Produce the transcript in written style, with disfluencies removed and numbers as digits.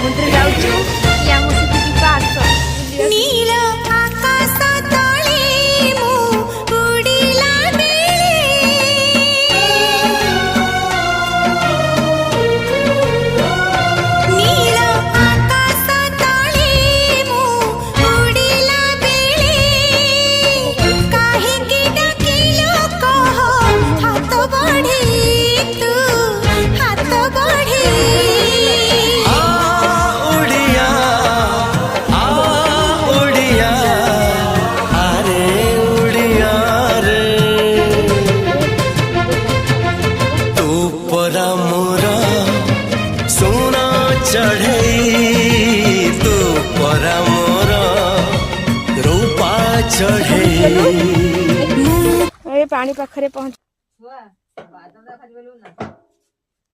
समुद्र जाऊचु या मुसी दीपा आस नील आकाश तळे मु उडीला बेळे नील आकाश तळे मु उडीला बेळे काही की डाकिलो कह हात बढी तू हात बढी चढ़े तू परा मोर रूपा चढ़े पानी पाखरे पहुंच